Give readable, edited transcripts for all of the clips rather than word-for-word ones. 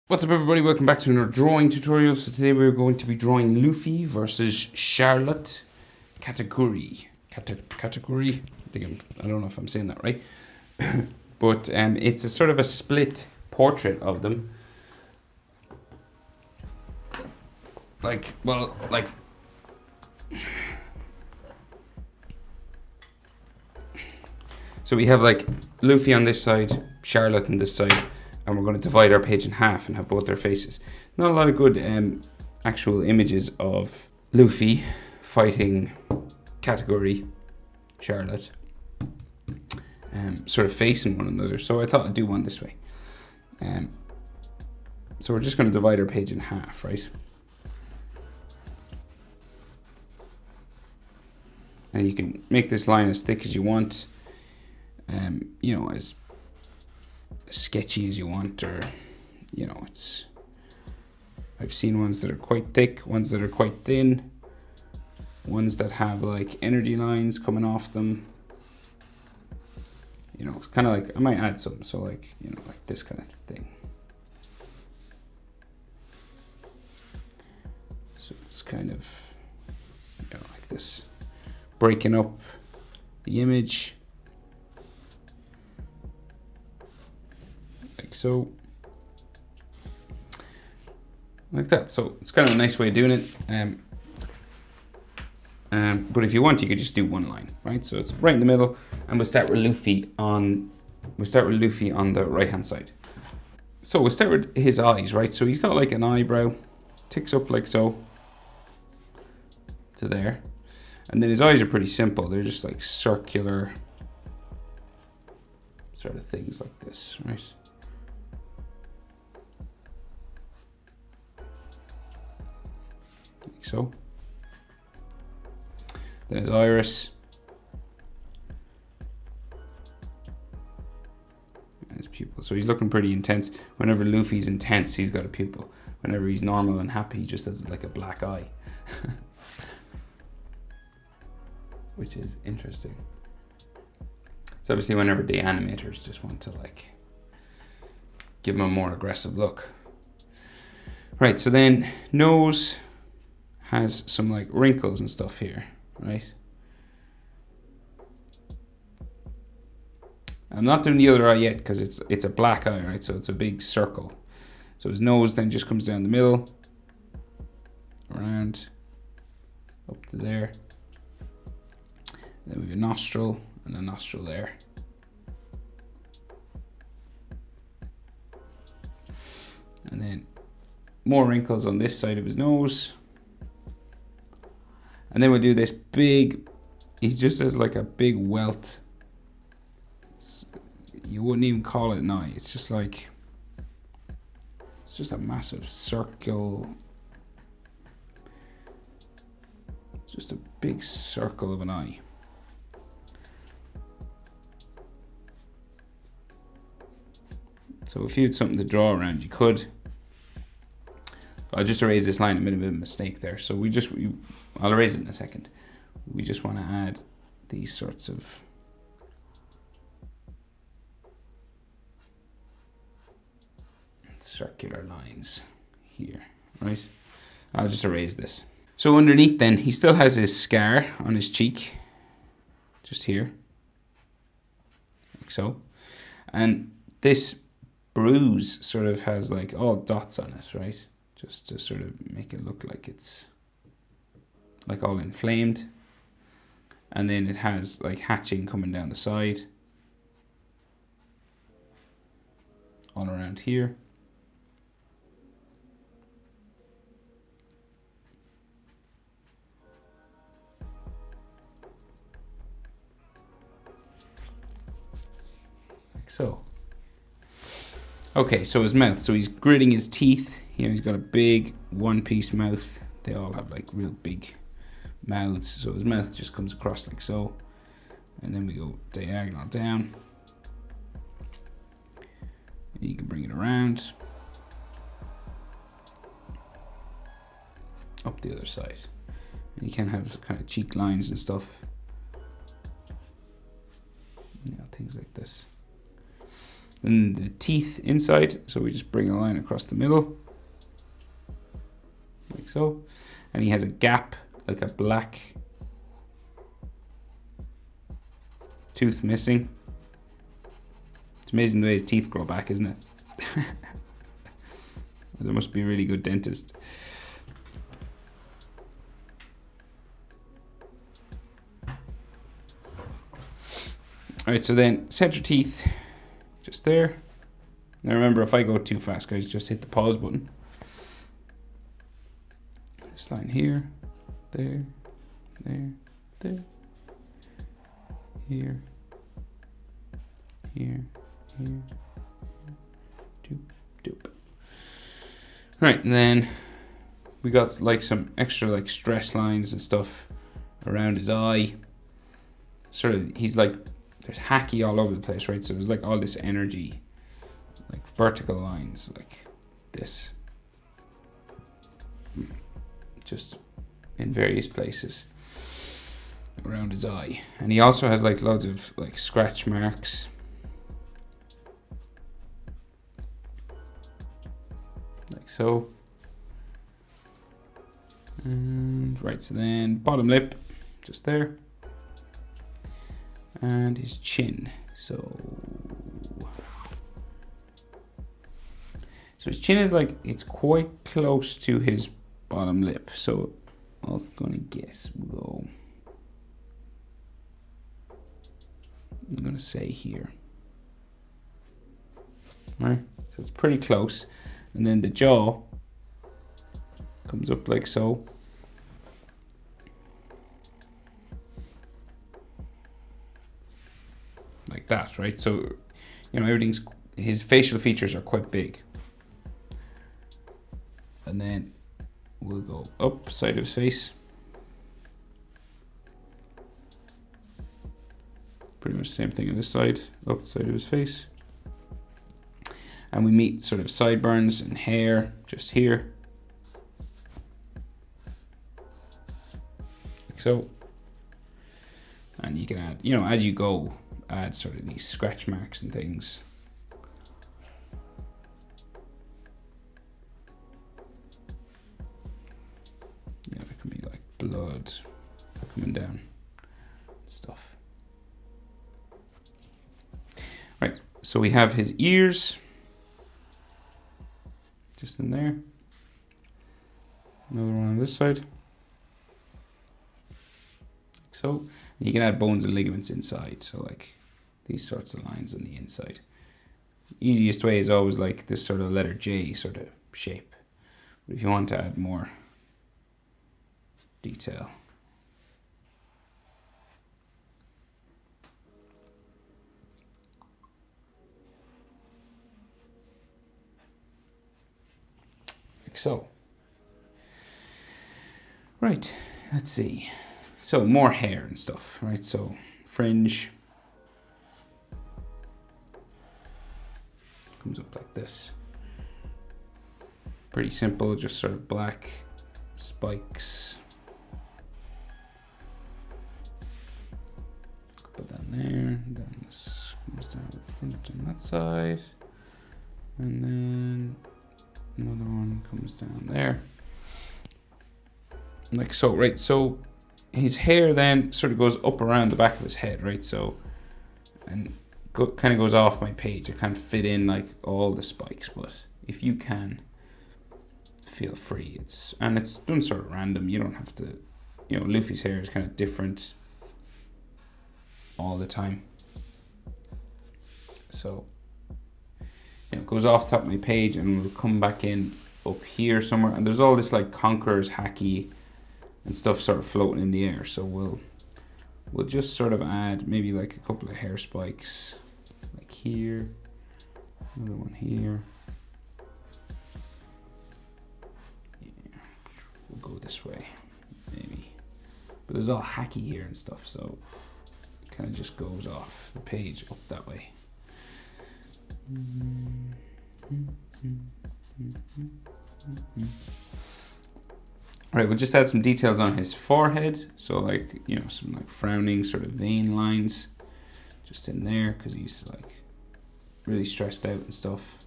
What's up everybody, welcome back to another drawing tutorial. So today we're going to be drawing Luffy versus Charlotte Katakuri. Katakuri? I don't know if I'm saying that right. But it's a sort of a split portrait of them. So we have like Luffy on this side, Charlotte on this side, and we're going to divide our page in half and have both their faces. Not a lot of good actual images of Luffy fighting Katakuri, Charlotte, sort of facing one another. So I thought I'd do one this way. So we're just going to divide our page in half, right? And you can make this line as thick as you want, you know, as sketchy as you want, or you know, I've seen ones that are quite thick, ones that are quite thin, ones that have like energy lines coming off them. You know, it's kind of like, I might add some, so like, you know, like this kind of thing. So it's kind of, you know, like this, breaking up the image. Like so. Like that. So it's kind of a nice way of doing it. But if you want, you could just do one line, right? So it's right in the middle, and we'll start with Luffy on the right hand side. So we'll start with his eyes, right? So he's got like an eyebrow, ticks up like so to there, and then his eyes are pretty simple. They're just like circular sort of things like this, right? Like so. Then his iris. And his pupil. So he's looking pretty intense. Whenever Luffy's intense, he's got a pupil. Whenever he's normal and happy, he just has like a black eye. Which is interesting. So obviously whenever the animators just want to like give him a more aggressive look. Right, so then nose has some like wrinkles and stuff here, right? I'm not doing the other eye yet because it's a black eye, right? So it's a big circle. So his nose then just comes down the middle, around, up to there. Then we have a nostril and a nostril there. And then more wrinkles on this side of his nose. And then we'll do this big, he just has like a big welt. You wouldn't even call it an eye. It's just like, it's just a massive circle. It's just a big circle of an eye. So if you had something to draw around, you could. I'll just erase this line. I made a bit of a mistake there. So I'll erase it in a second. We just want to add these sorts of circular lines here, right? I'll just erase this. So underneath then, he still has his scar on his cheek, just here, like so. And this bruise sort of has like all dots on it, right? Just to sort of make it look like it's like all inflamed. And then it has like hatching coming down the side, all around here. Like so. Okay, so his mouth. So he's gritting his teeth. You know, he's got a big one-piece mouth. They all have like real big mouths. So his mouth just comes across like so. And then we go diagonal down. And you can bring it around. Up the other side. And you can have some kind of cheek lines and stuff. You know, things like this. Then the teeth inside, so we just bring a line across the middle, like so. And he has a gap, like a black tooth missing. It's amazing the way his teeth grow back, isn't it? There must be a really good dentist. Alright, so then center teeth, just there. Now remember, if I go too fast, guys, just hit the pause button. This line here, there, there, there, here, here, here, doop, doop. Right, and then we got like some extra like stress lines and stuff around his eye. Sort of, he's like, there's hacky all over the place, right? So there's like all this energy, like vertical lines like this, just in various places around his eye. And he also has like loads of like scratch marks, like so. And right, so then bottom lip, just there. And his chin. So his chin is like, it's quite close to his bottom lip. So I'm gonna guess we'll go, I'm gonna say here. Right, so it's pretty close. And then the jaw comes up like so. Like that, right? So, you know, everything's, his facial features are quite big. And then we'll go up side of his face. Pretty much the same thing on this side, up the side of his face. And we meet sort of sideburns and hair just here. Like so. And you can add, you know, as you go, add sort of these scratch marks and things. Yeah, there can be like blood coming down, stuff. Right, so we have his ears, just in there. Another one on this side. Like so. And you can add bones and ligaments inside, so like these sorts of lines on the inside. Easiest way is always like this sort of letter J sort of shape. But if you want to add more detail, like so. Right, let's see. So more hair and stuff, right? So fringe comes up like this. Pretty simple, just sort of black spikes. Put that there, then this comes down the front on that side. And then another one comes down there. Like so, right? So his hair then sort of goes up around the back of his head, right? So, and kind of goes off my page. I can't fit in like all the spikes, but if you can, feel free. It's done sort of random. You don't have to, you know, Luffy's hair is kind of different all the time. So, you know, it goes off the top of my page and will come back in up here somewhere. And there's all this like Conqueror's hacky and stuff sort of floating in the air. So we'll just sort of add maybe like a couple of hair spikes, like here, another one here. Yeah, we'll go this way, maybe. But there's all hacky here and stuff, so it kind of just goes off the page up that way. Right, we'll just add some details on his forehead. So like, you know, some like frowning sort of vein lines just in there, because he's like really stressed out and stuff.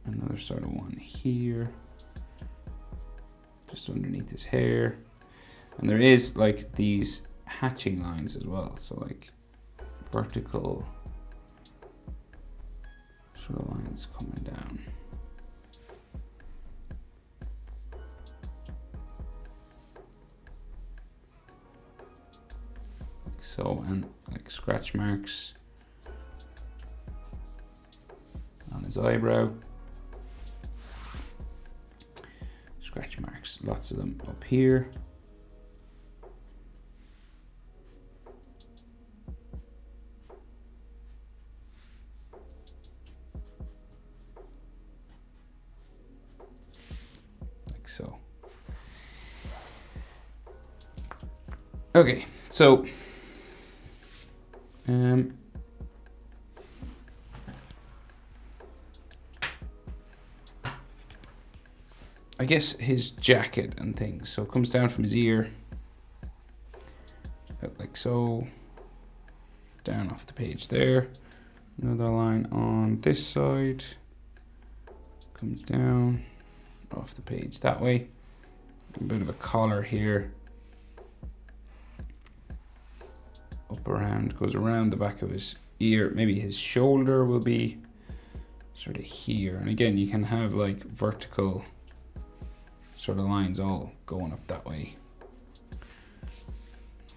Another sort of one here, just underneath his hair. And there is like these hatching lines as well, so like vertical sort of lines coming down. Like so, and like scratch marks on his eyebrow. Scratch marks, lots of them up here. Like so. Okay, so I guess his jacket and things. So it comes down from his ear, like so, down off the page there. Another line on this side, comes down off the page that way. A bit of a collar here. Up around, goes around the back of his ear. Maybe his shoulder will be sort of here. And again, you can have like vertical sort of lines all going up that way.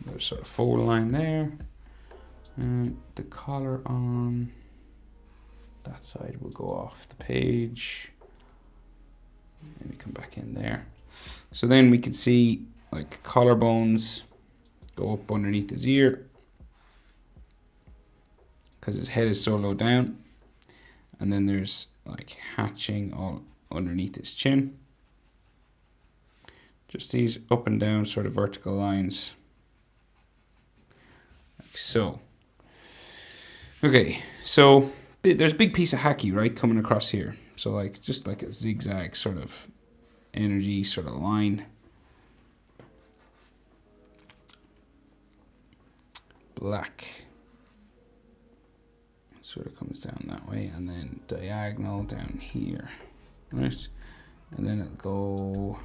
There's sort of fold line there. And the collar on that side will go off the page. Maybe come back in there. So then we can see like collarbones go up underneath his ear, because his head is so low down. And then there's like hatching all underneath his chin. Just these up and down sort of vertical lines. Like so. Okay, so there's a big piece of haki, right, coming across here. So like, just like a zigzag sort of energy sort of line. Black. Sort of comes down that way, and then diagonal down here, right? And then it'll go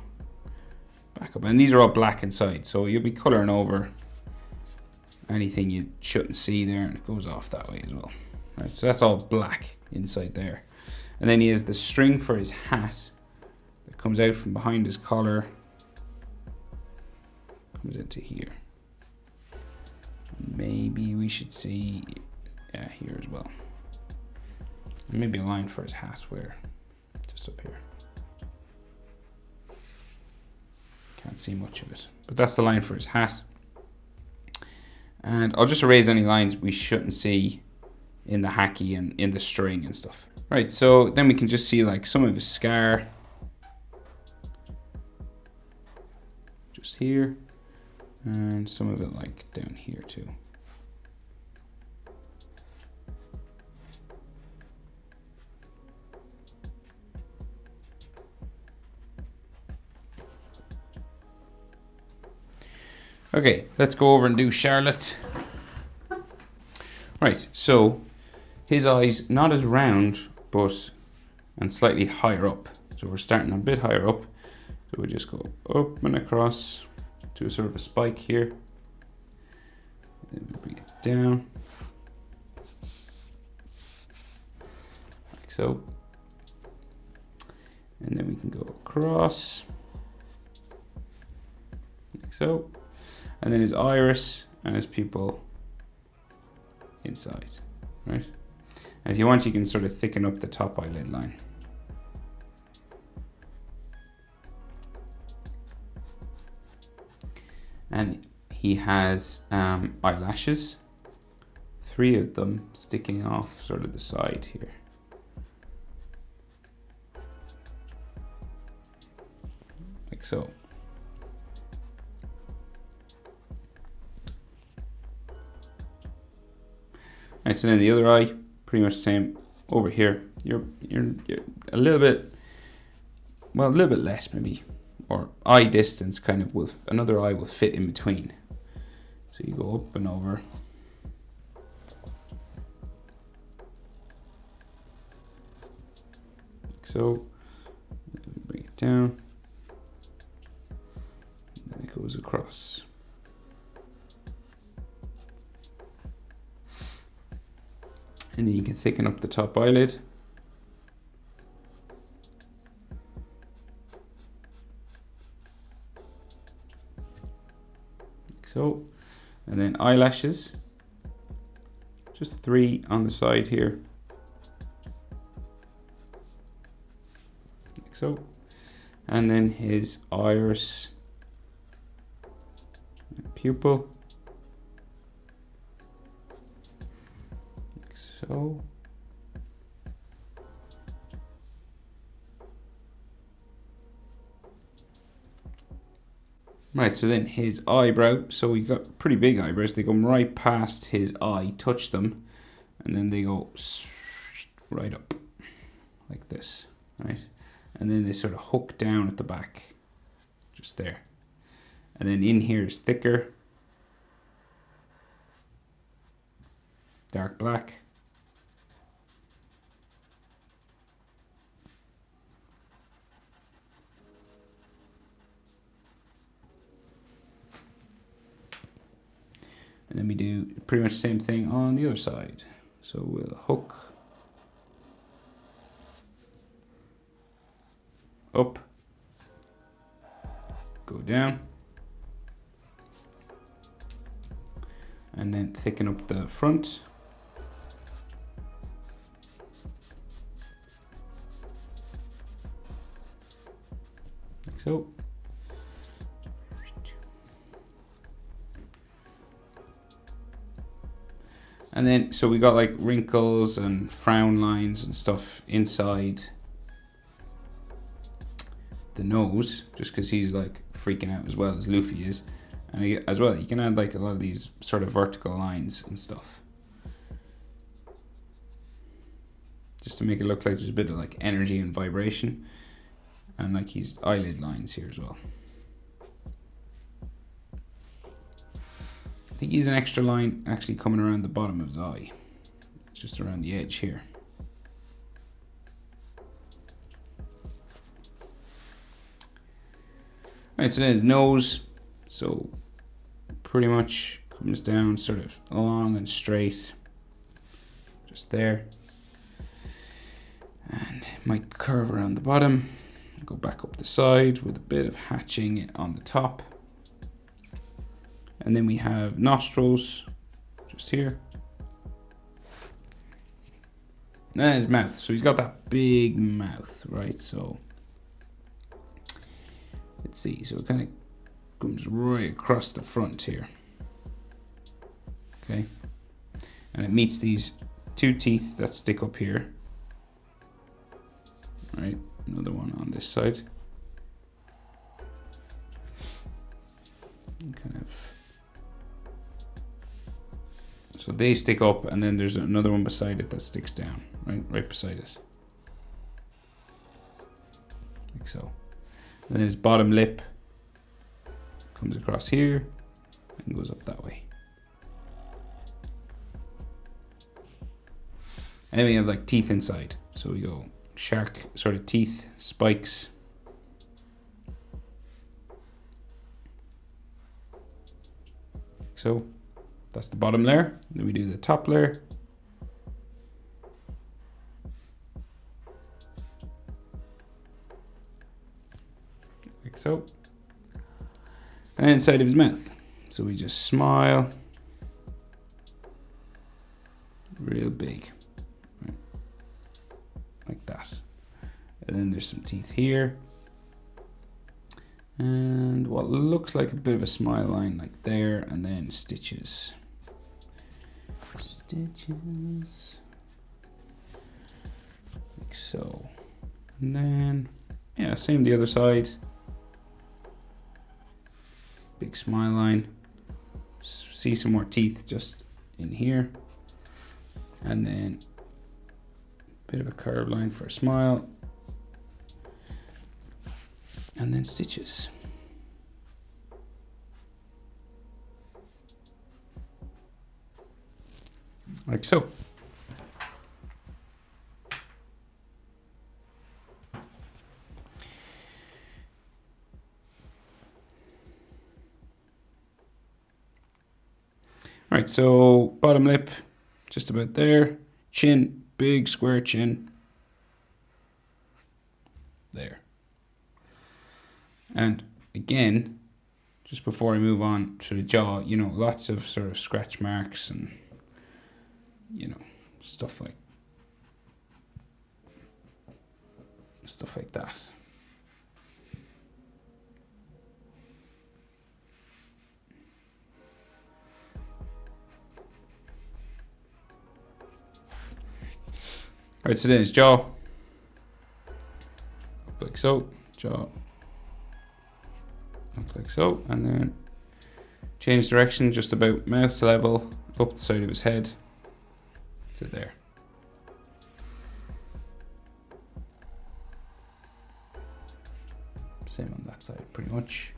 back up. And these are all black inside, so you'll be coloring over anything you shouldn't see there, and it goes off that way as well. Right, so that's all black inside there. And then he has the string for his hat that comes out from behind his collar, comes into here. Maybe we should see, yeah, here as well. Maybe a line for his hat where, just up here. Can't see much of it, but that's the line for his hat. And I'll just erase any lines we shouldn't see in the haki and in the string and stuff. Right, so then we can just see like some of his scar. Just here. And some of it like down here too. Okay, let's go over and do Charlotte. Right, so his eyes not as round, but and slightly higher up. So we're starting a bit higher up. So we just go up and across to a sort of a spike here. Then we bring it down. Like so. And then we can go across. Like so. And then his iris and his pupil inside, right? And if you want, you can sort of thicken up the top eyelid line. And he has eyelashes, 3 of them sticking off sort of the side here. Like so. Right, so then the other eye, pretty much the same over here. You're a little bit, well, a little bit less maybe, or eye distance kind of will, another eye will fit in between. So you go up and over. so. Bring it down. And then it goes across. And then you can thicken up the top eyelid. Like so. And then eyelashes. Just 3 on the side here. Like so. And then his iris and pupil. Like so. Right, so then his eyebrow. So we got pretty big eyebrows. They come right past his eye, touch them, and then they go right up like this, right? And then they sort of hook down at the back, just there. And then in here is thicker, dark black. And then we do pretty much the same thing on the other side. So we'll hook up, go down, and then thicken up the front. Like so. And then, so we got like wrinkles and frown lines and stuff inside the nose, just because he's like freaking out as well as Luffy is. And as well, you can add like a lot of these sort of vertical lines and stuff, just to make it look like there's a bit of like energy and vibration, and like his eyelid lines here as well. I think he's an extra line actually coming around the bottom of his eye. It's just around the edge here. Alright, so then his nose. So pretty much comes down sort of long and straight. Just there. And it might curve around the bottom. Go back up the side with a bit of hatching on the top. And then we have nostrils, just here. And his mouth. So he's got that big mouth, right? So let's see. So it kind of comes right across the front here. Okay. And it meets these 2 teeth that stick up here. Right. Another one on this side. And kind of. So they stick up, and then there's another one beside it that sticks down, right beside it. Like so. And then his bottom lip comes across here and goes up that way. And then we have like teeth inside. So we go shark sort of teeth, spikes. So that's the bottom layer. Then we do the top layer. Like so. And inside of his mouth. So we just smile. Real big. Right. Like that. And then there's some teeth here. And what looks like a bit of a smile line like there, and then stitches. Stitches. Like so. And then, yeah, same the other side. Big smile line. See some more teeth just in here. And then a bit of a curved line for a smile. And then stitches. Like so. Right, so bottom lip, just about there. Chin, big square chin. There. And again, just before I move on to the jaw, you know, lots of sort of scratch marks and, you know, stuff like that. Alright, so then his jaw. Up like so, jaw. Up like so, and then change direction just about mouth level, up the side of his head to there. Same on that side, pretty much.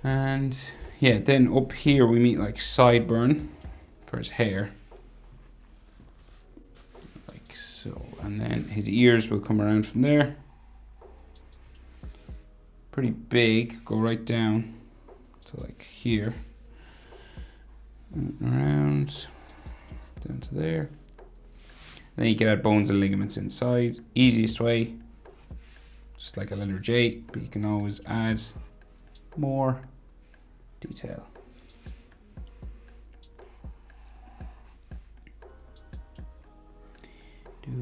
And yeah, then up here we meet like sideburn for his hair. Like so. And then his ears will come around from there. Pretty big, go right down to like here. And around, down to there. Then you can add bones and ligaments inside. Easiest way, just like a letter J, but you can always add more detail. So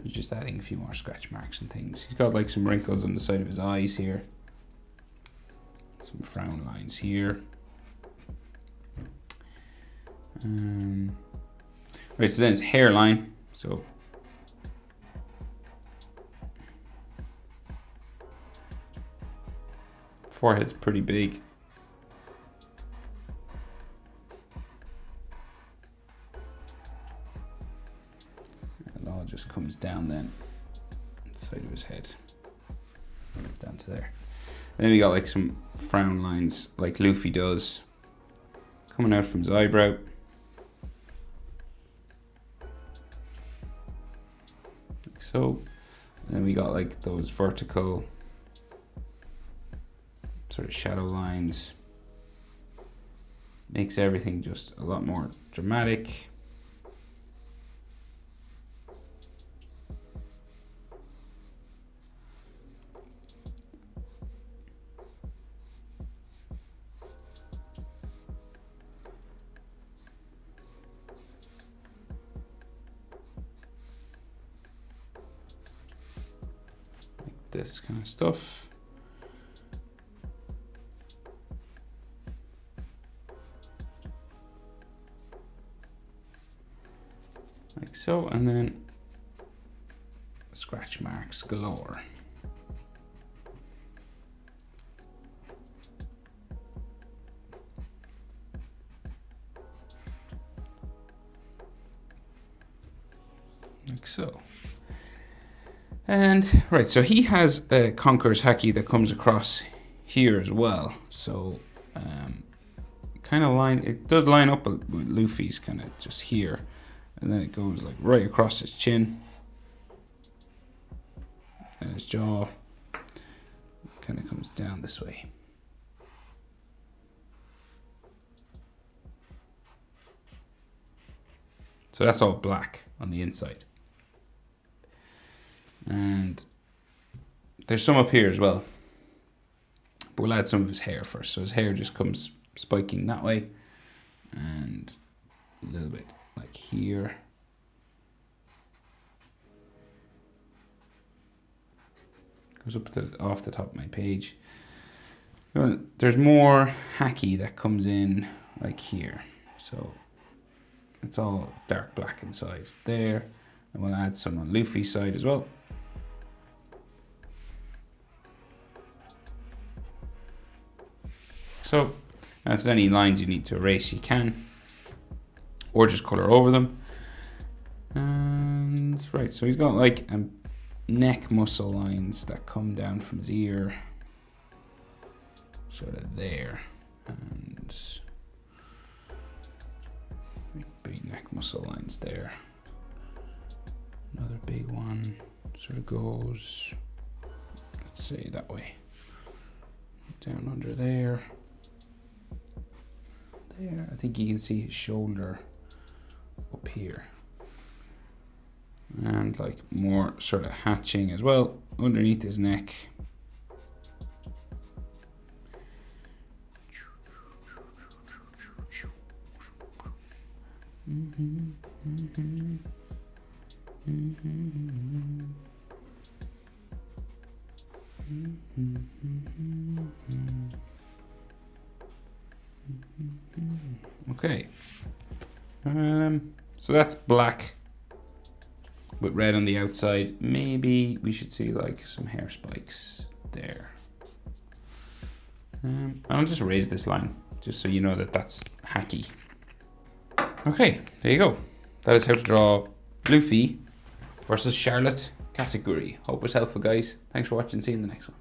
just adding a few more scratch marks and things. He's got like some wrinkles on the side of his eyes here. Some frown lines here. Right, so then it's hairline. So forehead's pretty big. And it all just comes down then, side of his head, down to there. And then we got like some frown lines like Luffy does, coming out from his eyebrow. Like so. And then we got like those vertical sort of shadow lines. Makes everything just a lot more dramatic. Like this kind of stuff. Like so, and then scratch marks galore. Like so. And right, so he has a Conqueror's Haki that comes across here as well. So kind of it does line up with Luffy's kind of just here. And then it goes like right across his chin and his jaw. Kind of comes down this way. So that's all black on the inside. And there's some up here as well. But we'll add some of his hair first. So his hair just comes spiking that way. And a little bit like here. Goes up off the top of my page. There's more haki that comes in like here. So it's all dark black inside there. And we'll add some on Luffy's side as well. So if there's any lines you need to erase, you can. Or just color over them. And right, so he's got like neck muscle lines that come down from his ear. Sort of there. And like big neck muscle lines there. Another big one sort of goes, let's say that way, down under there. There, I think you can see his shoulder up here. And like more sort of hatching as well underneath his neck. Okay, so that's black with red on the outside. Maybe we should see like some hair spikes there. I'll just raise this line just so you know that that's hacky. Okay, there you go. That is how to draw Luffy versus Charlotte category. Hope it's helpful, guys. Thanks for watching. See you in the next one.